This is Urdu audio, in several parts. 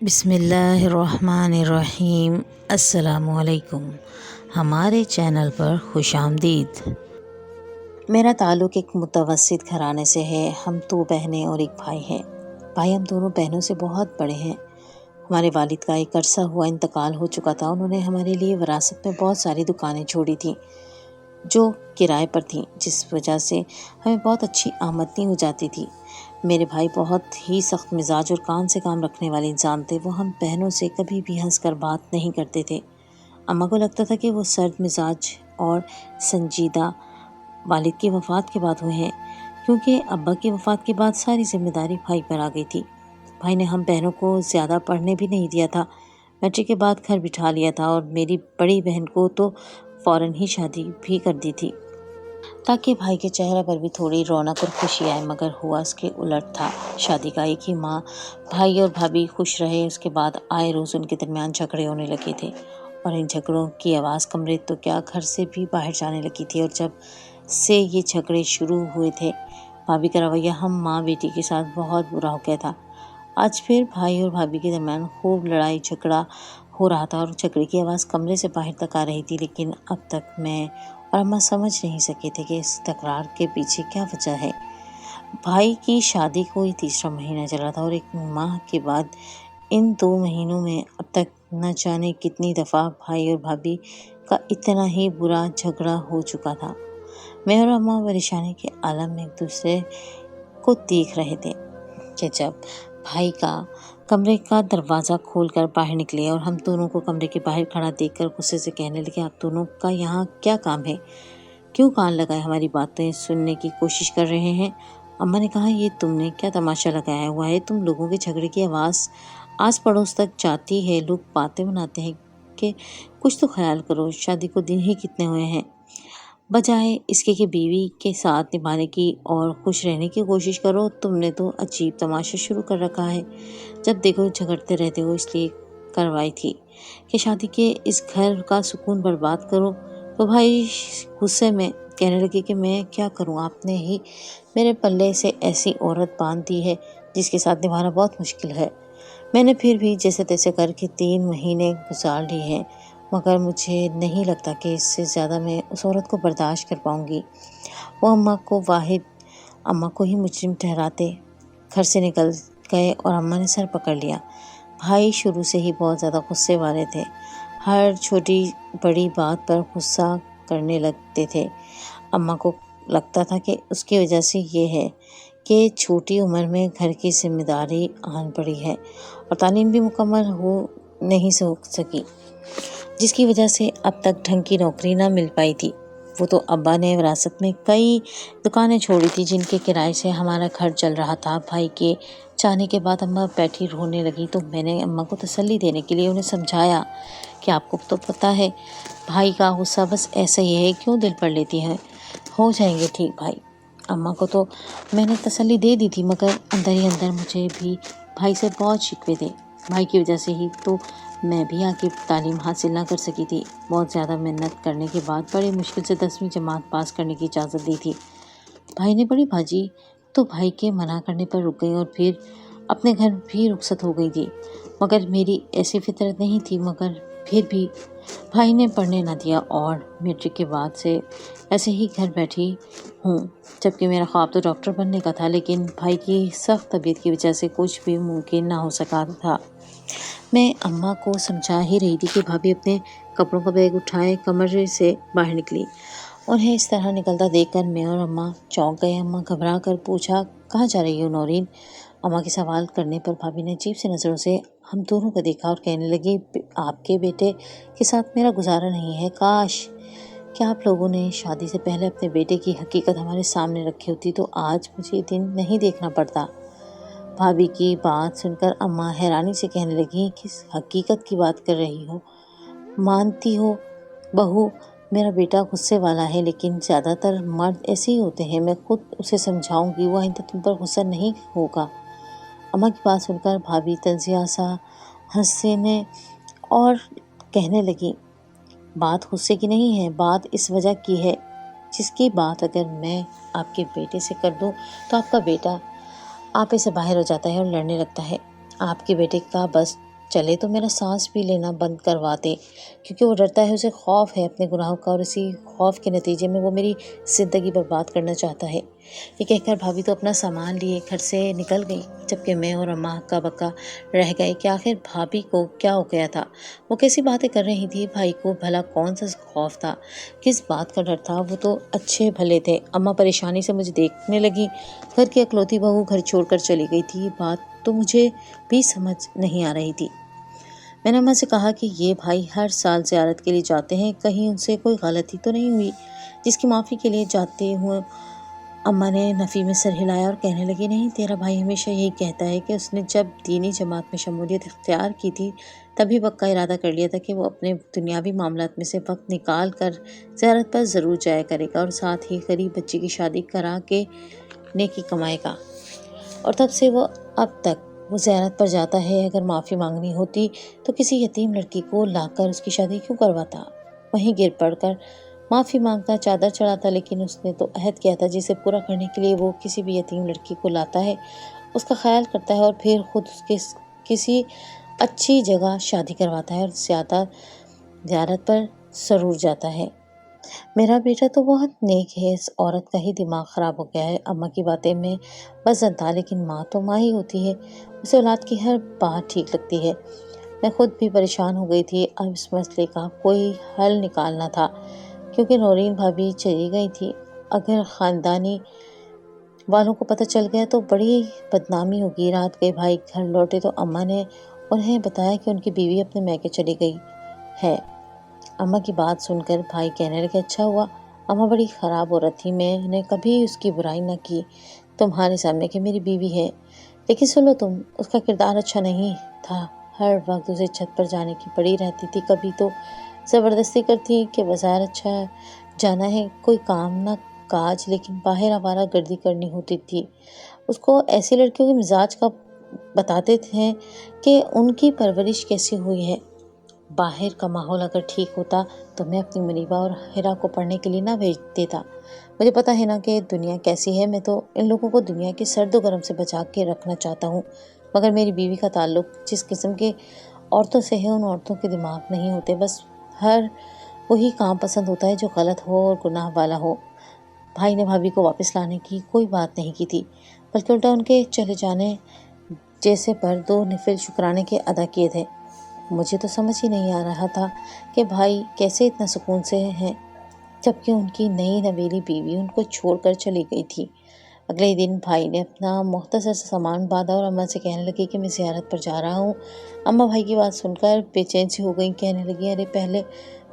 بسم اللہ الرحمن الرحیم۔ السلام علیکم، ہمارے چینل پر خوش آمدید۔ میرا تعلق ایک متوسط گھرانے سے ہے۔ ہم 2 بہنیں اور ایک بھائی ہیں۔ بھائی ہم دونوں بہنوں سے بہت بڑے ہیں۔ ہمارے والد کا ایک عرصہ ہوا انتقال ہو چکا تھا۔ انہوں نے ہمارے لیے وراثت میں بہت ساری دکانیں چھوڑی تھیں جو کرائے پر تھیں، جس وجہ سے ہمیں بہت اچھی آمدنی ہو جاتی تھی۔ میرے بھائی بہت ہی سخت مزاج اور کام سے کام رکھنے والے انسان تھے۔ وہ ہم بہنوں سے کبھی بھی ہنس کر بات نہیں کرتے تھے۔ اماں کو لگتا تھا کہ وہ سرد مزاج اور سنجیدہ والد کی وفات کے بعد ہوئے ہیں، کیونکہ ابا کی وفات کے بعد ساری ذمہ داری بھائی پر آ گئی تھی۔ بھائی نے ہم بہنوں کو زیادہ پڑھنے بھی نہیں دیا تھا۔ میٹرک کے بعد گھر بٹھا لیا تھا اور میری بڑی بہن کو تو فوراً ہی شادی بھی کر دی تھی تاکہ بھائی کے چہرے پر بھی تھوڑی رونق اور خوشی آئے، مگر ہوا اس کے الٹ تھا۔ شادی کا ایک ہی ماہ بھائی اور بھابھی خوش رہے، اس کے بعد آئے روز ان کے درمیان جھگڑے ہونے لگے تھے، اور ان جھگڑوں کی آواز کمرے تو کیا گھر سے بھی باہر جانے لگی تھی۔ اور جب سے یہ جھگڑے شروع ہوئے تھے، بھابھی کا رویہ ہم ماں بیٹی کے ساتھ بہت برا ہو گیا تھا۔ آج پھر بھائی اور بھابھی کے درمیان خوب لڑائی جھگڑا ہو رہا تھا اور جھگڑے کی آواز کمرے سے باہر تک آ رہی تھی، لیکن اب تک میں اور اماں سمجھ نہیں سکے تھے کہ اس تکرار کے پیچھے کیا وجہ ہے۔ بھائی کی شادی کو یہ 3واں مہینہ چلا تھا اور 1 ماہ کے بعد ان 2 مہینوں میں اب تک نہ جانے کتنی دفعہ بھائی اور بھابھی کا اتنا ہی برا جھگڑا ہو چکا تھا۔ میں اور اماں پریشانی کے عالم میں ایک دوسرے کو دیکھ رہے تھے کہ جب بھائی کا کمرے کا دروازہ کھول کر باہر نکلے اور ہم دونوں کو کمرے کے باہر کھڑا دیکھ کر غصے سے کہنے لگے، آپ دونوں کا یہاں کیا کام ہے؟ کیوں کان لگائے ہماری باتیں سننے کی کوشش کر رہے ہیں؟ اماں نے کہا، یہ تم نے کیا تماشا لگایا ہوا ہے؟ تم لوگوں کے جھگڑے کی آواز آس پڑوس تک جاتی ہے، لوگ باتیں بناتے ہیں کہ کچھ تو خیال کرو، شادی کو دن ہی کتنے ہوئے ہیں۔ بجائے اس کے کہ بیوی کے ساتھ نبھانے کی اور خوش رہنے کی کوشش کرو، تم نے تو عجیب تماشا شروع کر رکھا ہے۔ جب دیکھو جھگڑتے رہتے ہو، اس لیے کروائی تھی کہ شادی کے اس گھر کا سکون برباد کرو۔ تو بھائی غصے میں کہنے لگے کہ میں کیا کروں، آپ نے ہی میرے پلے سے ایسی عورت باندھ دی ہے جس کے ساتھ نبھانا بہت مشکل ہے۔ میں نے پھر بھی جیسے تیسے کر کے 3 مہینے گزار لیے ہیں، مگر مجھے نہیں لگتا کہ اس سے زیادہ میں اس عورت کو برداشت کر پاؤں گی۔ وہ اماں کو ہی مجرم ٹھہراتے گھر سے نکل گئے اور اماں نے سر پکڑ لیا۔ بھائی شروع سے ہی بہت زیادہ غصے والے تھے، ہر چھوٹی بڑی بات پر غصہ کرنے لگتے تھے۔ اماں کو لگتا تھا کہ اس کی وجہ سے یہ ہے کہ چھوٹی عمر میں گھر کی ذمہ داری آن پڑی ہے اور تعلیم بھی مکمل ہو نہیں سکی، جس کی وجہ سے اب تک ڈھنگ کی نوکری نہ مل پائی تھی۔ وہ تو ابا نے وراثت میں کئی دکانیں چھوڑی تھی جن کے کرائے سے ہمارا گھر چل رہا تھا۔ بھائی کے جانے کے بعد اماں بیٹھی رونے لگی تو میں نے اماں کو تسلی دینے کے لیے انہیں سمجھایا کہ آپ کو تو پتہ ہے بھائی کا غصہ بس ایسا ہی ہے، کیوں دل پر لیتی ہیں، ہو جائیں گے ٹھیک بھائی۔ اماں کو تو میں نے تسلی دے دی تھی، مگر اندر ہی اندر مجھے بھی بھائی سے بہت شکوے تھے۔ بھائی کی وجہ سے ہی تو میں بھی آگے تعلیم حاصل نہ کر سکی تھی۔ بہت زیادہ محنت کرنے کے بعد بڑی مشکل سے 10ویں جماعت پاس کرنے کی اجازت دی تھی۔ بھائی نے بڑی بھاجی تو بھائی کے منع کرنے پر رک گئی اور پھر اپنے گھر بھی رخصت ہو گئی تھی، مگر میری ایسی فطرت نہیں تھی، مگر پھر بھی بھائی نے پڑھنے نہ دیا اور میٹرک کے بعد سے ایسے ہی گھر بیٹھی ہوں، جبکہ میرا خواب تو ڈاکٹر بننے کا تھا، لیکن بھائی کی سخت طبیعت کی وجہ سے کچھ بھی ممکن نہ ہو سکا تھا۔ میں اماں کو سمجھا ہی رہی تھی کہ بھابھی اپنے کپڑوں کا بیگ اٹھائے کمرے سے باہر نکلی۔ انہیں اس طرح نکلتا دیکھ کر میں اور اماں چونک گئے۔ اماں گھبرا کر پوچھا، کہاں جا رہی ہو نورین؟ اماں کے سوال کرنے پر بھابھی نے عجیب سی نظروں سے ہم دونوں کو دیکھا اور کہنے لگی، آپ کے بیٹے کے ساتھ میرا گزارا نہیں ہے، کاش کہ آپ لوگوں نے شادی سے پہلے اپنے بیٹے کی حقیقت ہمارے سامنے رکھی ہوتی تو آج مجھے یہ دن نہیں دیکھنا پڑتا۔ بھابھی کی بات سن کر اماں حیرانی سے کہنے لگی، کس حقیقت کی بات کر رہی ہو؟ مانتی ہو بہو، میرا بیٹا غصے والا ہے، لیکن زیادہ تر مرد ایسے ہی ہوتے ہیں، میں خود اسے سمجھاؤں گی، وہ آئندہ تم پر غصہ نہیں ہوگا۔ اماں کی بات سن کر بھابھی تنزیہ سا ہنسنے اور کہنے لگی، بات غصے کی نہیں ہے، بات اس وجہ کی ہے جس کی بات اگر میں آپ کے بیٹے سے کر دوں تو آپ کا بیٹا آپے سے باہر ہو جاتا ہے اور لڑنے لگتا ہے۔ آپ کے بیٹے کا بس چلے تو میرا سانس بھی لینا بند کروا دے، کیونکہ وہ ڈرتا ہے، اسے خوف ہے اپنے گناہوں کا، اور اسی خوف کے نتیجے میں وہ میری زندگی برباد کرنا چاہتا ہے۔ یہ کہہ کر بھابھی تو اپنا سامان لیے گھر سے نکل گئی، جبکہ میں اور اماں ہکا بکا رہ گئے کہ آخر بھابھی کو کیا ہو گیا تھا، وہ کیسی باتیں کر رہی تھی، بھائی کو بھلا کون سا خوف تھا، کس بات کا ڈر تھا، وہ تو اچھے بھلے تھے۔ اماں پریشانی سے مجھے دیکھنے لگی، گھر کی اکلوتی بہو گھر چھوڑ کر چلی گئی تھی، یہ بات تو مجھے بھی سمجھ نہیں آ رہی تھی۔ میں نے اماں سے کہا کہ یہ بھائی ہر سال زیارت کے لیے جاتے ہیں، کہیں ان سے کوئی غلطی تو نہیں ہوئی جس کی معافی کے لیے جاتے ہوں؟ اماں نے نفی میں سر ہلایا اور کہنے لگی، نہیں، تیرا بھائی ہمیشہ یہی کہتا ہے کہ اس نے جب دینی جماعت میں شمولیت اختیار کی تھی تبھی پکا ارادہ کر لیا تھا کہ وہ اپنے دنیاوی معاملات میں سے وقت نکال کر زیارت پر ضرور جایا کرے گا، اور ساتھ ہی غریب بچی کی شادی کرا کے نیکی کمائے گا، اور تب سے وہ اب تک وہ زیارت پر جاتا ہے۔ اگر معافی مانگنی ہوتی تو کسی یتیم لڑکی کو لا کر اس کی شادی کیوں کرواتا، وہیں گر پڑ کر معافی مانگتا، چادر چڑھاتا، لیکن اس نے تو عہد کیا تھا جسے پورا کرنے کے لیے وہ کسی بھی یتیم لڑکی کو لاتا ہے، اس کا خیال کرتا ہے، اور پھر خود اس کے کسی اچھی جگہ شادی کرواتا ہے اور زیارت پر ضرور جاتا ہے۔ میرا بیٹا تو بہت نیک ہے، اس عورت کا ہی دماغ خراب ہو گیا ہے۔ اماں کی باتیں میں وزن تھا، لیکن ماں تو ماں ہی ہوتی ہے، اسے اولاد کی ہر بات ٹھیک لگتی ہے۔ میں خود بھی پریشان ہو گئی تھی، اب اس مسئلے کا کوئی حل نکالنا تھا، کیونکہ نورین بھابھی چلی گئی تھی۔ اگر خاندانی والوں کو پتہ چل گیا تو بڑی بدنامی ہوگی۔ رات گئے بھائی گھر لوٹے تو اماں نے انہیں بتایا کہ ان کی بیوی اپنے میکے چلی گئی ہے۔ اماں کی بات سن کر بھائی کہنے لگے، اچھا ہوا، اماں بڑی خراب عورت تھی، میں نے کبھی اس کی برائی نہ کی تمہارے سامنے کہ میری بیوی ہے، لیکن سنو تم، اس کا کردار اچھا نہیں تھا، ہر وقت اسے چھت پر جانے کی پڑی رہتی تھی، کبھی تو زبردستی کرتی کہ بازار اچھا جانا ہے، کوئی کام نہ کاج، لیکن باہر آوارہ گردی کرنی ہوتی تھی۔ اس کو ایسی لڑکیوں کے مزاج کا بتاتے تھے کہ ان کی پرورش کیسی ہوئی ہے۔ باہر کا ماحول اگر ٹھیک ہوتا تو میں اپنی منیبہ اور ہیرا کو پڑھنے کے لیے نہ بھیج دیتا۔ مجھے پتا ہے نا کہ دنیا کیسی ہے، میں تو ان لوگوں کو دنیا کے سرد و گرم سے بچا کے رکھنا چاہتا ہوں، مگر میری بیوی کا تعلق جس قسم کے عورتوں سے ہے، ان عورتوں کے دماغ نہیں ہوتے، بس ہر وہی کام پسند ہوتا ہے جو غلط ہو اور گناہ والا ہو۔ بھائی نے بھابھی کو واپس لانے کی کوئی بات نہیں کی تھی، بلکہ الٹا ان کے چلے جانے جیسے پر 2 نفل شکرانے کے ادا کیے تھے۔ مجھے تو سمجھ ہی نہیں آ رہا تھا کہ بھائی کیسے اتنا سکون سے ہیں، جبکہ ان کی نئی نویلی بیوی ان کو چھوڑ کر چلی گئی تھی۔ اگلے ہی دن بھائی نے اپنا مختصر سا سامان باندھا اور اماں سے کہنے لگی کہ میں زیارت پر جا رہا ہوں۔ اماں بھائی کی بات سن کر بے چین سی ہو گئی، کہنے لگی، ارے پہلے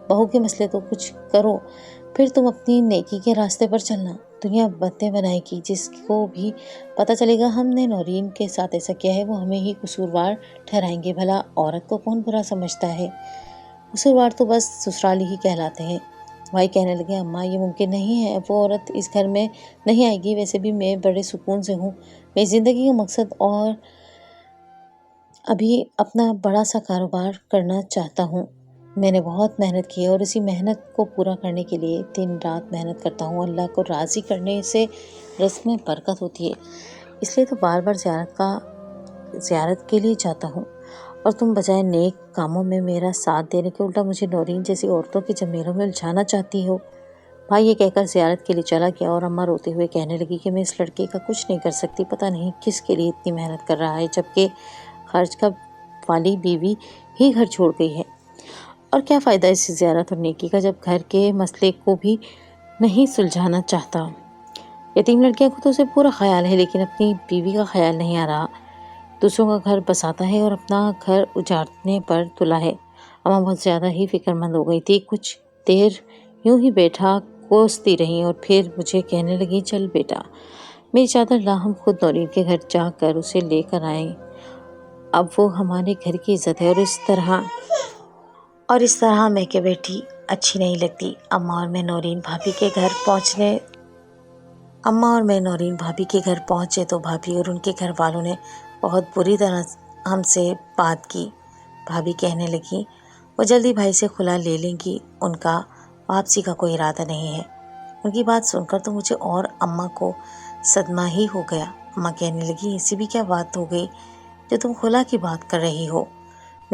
بہو کے مسئلے تو کچھ کرو، پھر تم اپنی نیکی کے راستے پر چلنا۔ دنیا باتیں بنائے گی، جس کو بھی پتہ چلے گا ہم نے نورین کے ساتھ ایسا کیا ہے، وہ ہمیں ہی قصوروار ٹھہرائیں گے۔ بھلا عورت کو کون برا سمجھتا ہے، قصوروار تو بس سسرالی ہی کہلاتے ہیں۔ بھائی کہنے لگے، اماں یہ ممکن نہیں ہے، وہ عورت اس گھر میں نہیں آئے گی، ویسے بھی میں بڑے سکون سے ہوں، میری زندگی کا مقصد اور ابھی اپنا بڑا سا کاروبار کرنا چاہتا ہوں۔ میں نے بہت محنت کی ہے اور اسی محنت کو پورا کرنے کے لیے دن رات محنت کرتا ہوں۔ اللہ کو راضی کرنے سے رزق میں برکت ہوتی ہے، اس لیے تو بار بار زیارت کے لیے جاتا ہوں، اور تم بجائے نیک کاموں میں میرا ساتھ دینے کے الٹا مجھے نورین جیسی عورتوں کے جمیلوں میں الجھانا چاہتی ہو۔ بھائی یہ کہہ کر زیارت کے لیے چلا گیا، اور اماں روتے ہوئے کہنے لگی کہ میں اس لڑکے کا کچھ نہیں کر سکتی، پتہ نہیں کس کے لیے اتنی محنت کر رہا ہے، جبکہ خرچ کا والی بیوی ہی گھر چھوڑ گئی ہے، اور کیا فائدہ اس زیارت اور نیکی کا جب گھر کے مسئلے کو بھی نہیں سلجھانا چاہتا۔ یتیم لڑکیوں کو تو اسے پورا خیال ہے، لیکن اپنی بیوی کا خیال نہیں آ رہا، دوسروں کا گھر بساتا ہے اور اپنا گھر اجاڑنے پر تلا ہے۔ اماں بہت زیادہ ہی فکر مند ہو گئی تھی، کچھ دیر یوں ہی بیٹھا کوستی رہی اور پھر مجھے کہنے لگی، چل بیٹا میری چادر لا، ہم خود نورین کے گھر جا کر اسے لے کر آئیں، اب وہ ہمارے گھر کی عزت ہے، اور اس طرح میں کہ بیٹی اچھی نہیں لگتی۔ اماں اور میں نورین بھابھی کے گھر پہنچے تو بھابھی اور ان کے گھر والوں نے بہت بری طرح ہم سے بات کی۔ بھابھی کہنے لگی، وہ جلدی بھائی سے خلا لے لیں گی، ان کا واپسی کا کوئی ارادہ نہیں ہے۔ ان کی بات سن کر تو مجھے اور اماں کو صدمہ ہی ہو گیا۔ اماں کہنے لگی، ایسی بھی کیا بات ہو گئی جو تم خلا کی بات کر رہی ہو؟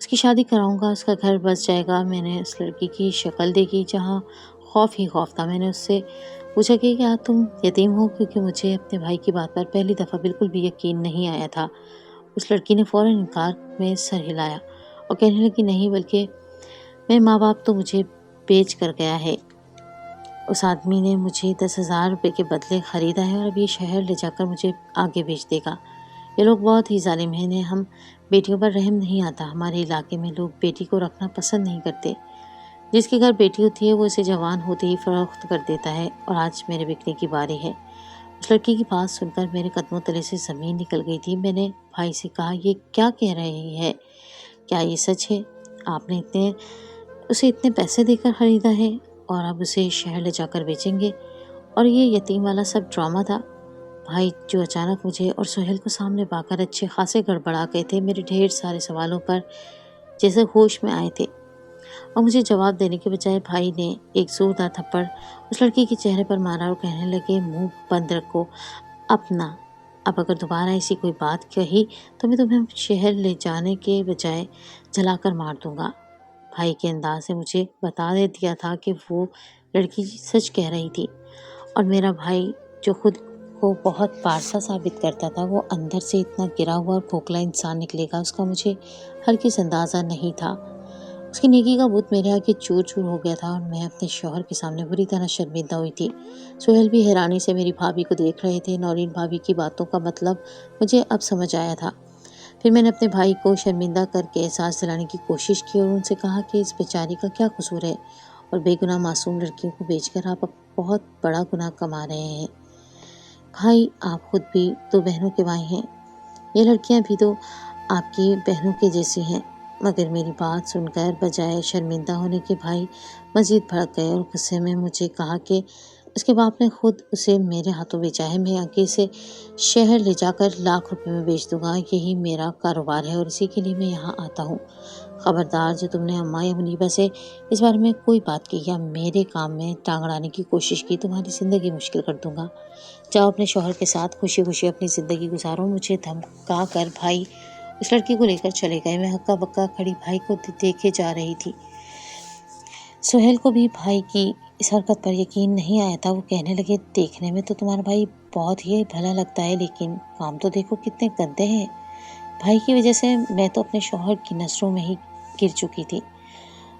اس کی شادی کراؤں گا، اس کا گھر بس جائے گا۔ میں نے اس لڑکی کی شکل دیکھی جہاں خوف ہی خوف تھا۔ میں نے اس سے پوچھا کہ کیا تم یتیم ہو، کیونکہ مجھے اپنے بھائی کی بات پر پہلی دفعہ بالکل بھی یقین نہیں آیا تھا۔ اس لڑکی نے فوراً انکار میں سر ہلایا اور کہنے لگی نہیں، بلکہ میرے ماں باپ تو مجھے بیچ کر گیا ہے۔ اس آدمی نے مجھے 10,000 روپے کے بدلے خریدا ہے اور اب یہ شہر لے جا کر مجھے آگے بیچ دے گا۔ یہ لوگ بہت ہی ظالم ہیں، انہیں ہم بیٹیوں پر رحم نہیں آتا۔ ہمارے علاقے میں لوگ بیٹی کو رکھنا پسند نہیں کرتے۔ جس کے گھر بیٹی ہوتی ہے وہ اسے جوان ہوتے ہی فروخت کر دیتا ہے، اور آج میرے بکنے کی باری ہے۔ اس لڑکی کی بات سن کر میرے قدموں تلے سے زمین نکل گئی تھی۔ میں نے بھائی سے کہا، یہ کیا کہہ رہی ہے؟ کیا یہ سچ ہے؟ آپ نے اسے اتنے پیسے دے کر خریدا ہے اور اب اسے شہر لے جا کر بیچیں گے؟ اور یہ یتیم والا سب ڈرامہ تھا؟ بھائی، جو اچانک مجھے اور سہیل کو سامنے پا کر اچھے خاصے گڑبڑا گئے تھے، میرے ڈھیر سارے سوالوں پر جیسے ہوش میں آئے تھے، اور مجھے جواب دینے کے بجائے بھائی نے ایک زوردار تھپڑ اس لڑکی کے چہرے پر مارا اور کہنے لگے، منہ بند رکھو اپنا، اب اگر دوبارہ ایسی کوئی بات کہی تو میں تمہیں شہر لے جانے کے بجائے جلا کر مار دوں گا۔ بھائی کے انداز سے مجھے بتا دیا تھا کہ وہ لڑکی سچ کہہ رہی تھی، اور میرا بھائی جو خود کو بہت پارسا ثابت کرتا تھا، وہ اندر سے اتنا گرا ہوا اور کھوکھلا انسان نکلے گا، اس کا مجھے ہرگز اندازہ نہیں تھا۔ اس کی نیکی کا بت میرے آگے چور چور ہو گیا تھا، اور میں اپنے شوہر کے سامنے بری طرح شرمندہ ہوئی تھی۔ سہیل بھی حیرانی سے میری بھابھی کو دیکھ رہے تھے۔ نورین بھابھی کی باتوں کا مطلب مجھے اب سمجھ آیا تھا۔ پھر میں نے اپنے بھائی کو شرمندہ کر کے احساس دلانے کی کوشش کی اور ان سے کہا کہ اس بیچاری کا کیا قصور ہے، اور بے گناہ معصوم لڑکیوں کو بیچ کر آپ بہت بڑا گناہ کما رہے ہیں۔ بھائی، آپ خود بھی تو بہنوں کے بھائی ہیں، یہ لڑکیاں بھی تو آپ کی بہنوں کے جیسی ہیں۔ مگر میری بات سن کر بجائے شرمندہ ہونے کے بھائی مزید بھڑک گئے اور غصے میں مجھے کہا کہ اس کے باپ نے خود اسے میرے ہاتھوں بیچا ہے، میں آگے اسے شہر لے جا کر لاکھ روپے میں بیچ دوں گا، یہی میرا کاروبار ہے اور اسی کے لیے میں یہاں آتا ہوں۔ خبردار، جو تم نے اماں یا منیبہ سے اس بارے میں کوئی بات کی یا میرے کام میں ٹانگ اڑانے کی کوشش کی، تمہاری زندگی مشکل کر دوں گا۔ جاؤ اپنے شوہر کے ساتھ خوشی خوشی اپنی زندگی گزارو۔ مجھے دھمکا کر بھائی اس لڑکی کو لے کر چلے گئے۔ میں ہکا بکا کھڑی بھائی کو دیکھے جا رہی تھی۔ سہیل کو بھی بھائی کی اس حرکت پر یقین نہیں آیا تھا۔ وہ کہنے لگے، دیکھنے میں تو تمہارا بھائی بہت ہی بھلا لگتا ہے، لیکن کام تو دیکھو کتنے گندے ہیں۔ بھائی کی وجہ سے میں تو اپنے شوہر کی نظروں میں ہی گر چکی تھی،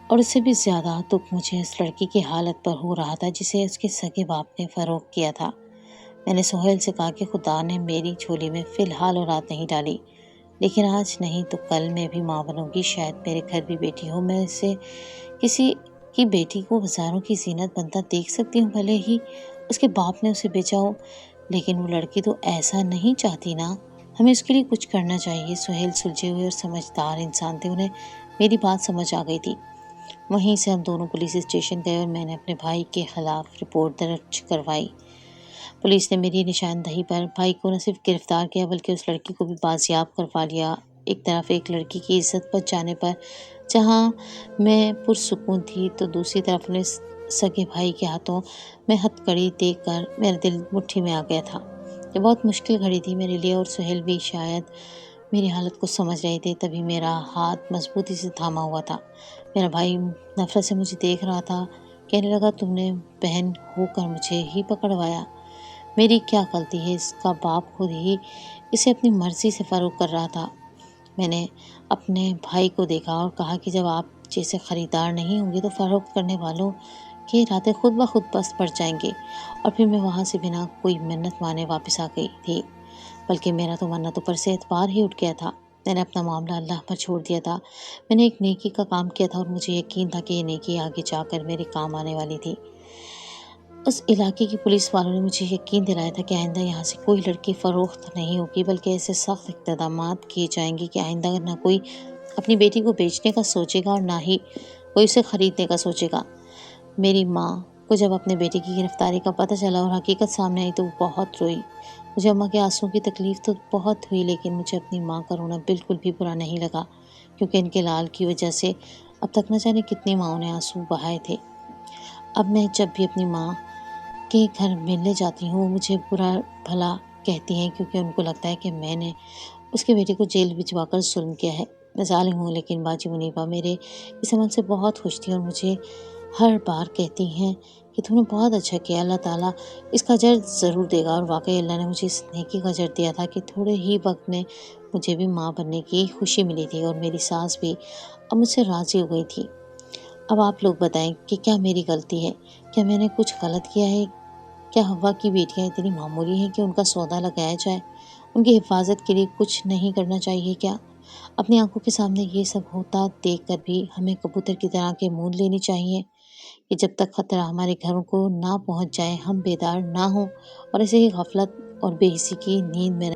اور اس سے بھی زیادہ دکھ مجھے اس لڑکی کی حالت پر ہو رہا تھا جسے اس کے سگے باپ نے فروخت کیا تھا۔ میں نے سہیل سے کہا کہ خدا نے میری جھولی میں فی الحال اولاد نہیں ڈالی، لیکن آج نہیں تو کل میں بھی ماں بنوں گی، شاید میرے گھر بھی بیٹی ہو، میں اسے کسی کی بیٹی کو بازاروں کی زینت بنتا دیکھ سکتی ہوں، بھلے ہی اس کے باپ نے اسے بیچا ہو، لیکن وہ لڑکی تو ایسا نہیں چاہتی نا، ہمیں اس کے لیے کچھ کرنا چاہیے۔ سہیل سلجھے ہوئے اور سمجھدار انسان تھے، انہیں میری بات سمجھ آ گئی تھی۔ وہیں سے ہم دونوں پولیس اسٹیشن گئے اور میں نے اپنے بھائی کے خلاف رپورٹ درج کروائی۔ پولیس نے میری نشاندہی پر بھائی کو نہ صرف گرفتار کیا بلکہ اس لڑکی کو بھی بازیاب کروا لیا۔ ایک طرف ایک لڑکی کی عزت بچ جانے پر جہاں میں پرسکون تھی، تو دوسری طرف اپنے سگے بھائی کے ہاتھوں میں ہتھ کڑی دیکھ کر میرا دل مٹھی میں آ گیا تھا۔ یہ بہت مشکل گھڑی تھی میرے لیے، اور سہیل بھی شاید میری حالت کو سمجھ رہے تھے، تبھی میرا ہاتھ مضبوطی سے تھاما ہوا تھا۔ میرا بھائی نفرت سے مجھے دیکھ رہا تھا، کہنے لگا، تم نے بہن ہو کر مجھے ہی پکڑوایا، میری کیا غلطی ہے؟ اس کا باپ خود ہی اسے اپنی مرضی سے فروخت کر رہا تھا۔ میں نے اپنے بھائی کو دیکھا اور کہا کہ جب آپ جیسے خریدار نہیں ہوں گے تو فروخت کرنے والوں کے ارادے خود بخود پست پڑ جائیں گے۔ اور پھر میں وہاں سے بنا کوئی منت مانے واپس آ گئی تھی، بلکہ میرا تو منتوں پر سے اعتبار ہی اٹھ گیا تھا۔ میں نے اپنا معاملہ اللہ پر چھوڑ دیا تھا۔ میں نے ایک نیکی کا کام کیا تھا اور مجھے یقین تھا کہ یہ نیکی آگے جا کر میرے کام آنے والی تھی۔ اس علاقے کی پولیس والوں نے مجھے یقین دلایا تھا کہ آئندہ یہاں سے کوئی لڑکی فروخت نہیں ہوگی، بلکہ ایسے سخت اقدامات کیے جائیں گے کہ آئندہ نہ کوئی اپنی بیٹی کو بیچنے کا سوچے گا اور نہ ہی کوئی اسے خریدنے کا سوچے گا۔ میری ماں کو جب اپنے بیٹے کی گرفتاری کا پتہ چلا اور حقیقت سامنے آئی تو وہ بہت روئی۔ مجھے اماں کے آنسوں کی تکلیف تو بہت ہوئی، لیکن مجھے اپنی ماں کا رونا بالکل بھی برا نہیں لگا، کیونکہ ان کے لال کی وجہ سے اب تک نہ جانے کتنی ماؤں نے آنسو بہائے تھے۔ اب میں جب بھی اپنی ماں کے گھر ملنے جاتی ہوں، وہ مجھے برا بھلا کہتی ہیں، کیونکہ ان کو لگتا ہے کہ میں نے اس کے بیٹے کو جیل بھجوا کر ظلم کیا ہے۔ میں ظالم ہوں لیکن باجی منیبہ میرے اس عمل سے بہت خوش تھی اور مجھے ہر بار کہتی ہیں کہ تم نے بہت اچھا کیا، اللہ تعالیٰ اس کا اجر ضرور دے گا۔ اور واقعی اللہ نے مجھے اس نیکی کا اجر دیا تھا کہ تھوڑے ہی وقت میں مجھے بھی ماں بننے کی خوشی ملی تھی اور میری ساس بھی اب مجھ سے راضی ہو گئی تھی۔ اب آپ لوگ بتائیں کہ کیا میری غلطی ہے؟ کیا میں نے کچھ غلط کیا ہے؟ کیا ہوا کی بیٹیاں اتنی معمولی ہیں کہ ان کا سودا لگایا جائے؟ ان کی حفاظت کے لیے کچھ نہیں کرنا چاہیے کیا؟ اپنی آنکھوں کے سامنے یہ سب ہوتا دیکھ کر بھی ہمیں کبوتر کی طرح کے مون لینی چاہیے کہ جب تک خطرہ ہمارے گھروں کو نہ پہنچ جائے ہم بیدار نہ ہوں اور ایسے ہی غفلت اور بے حسی کی نیند میں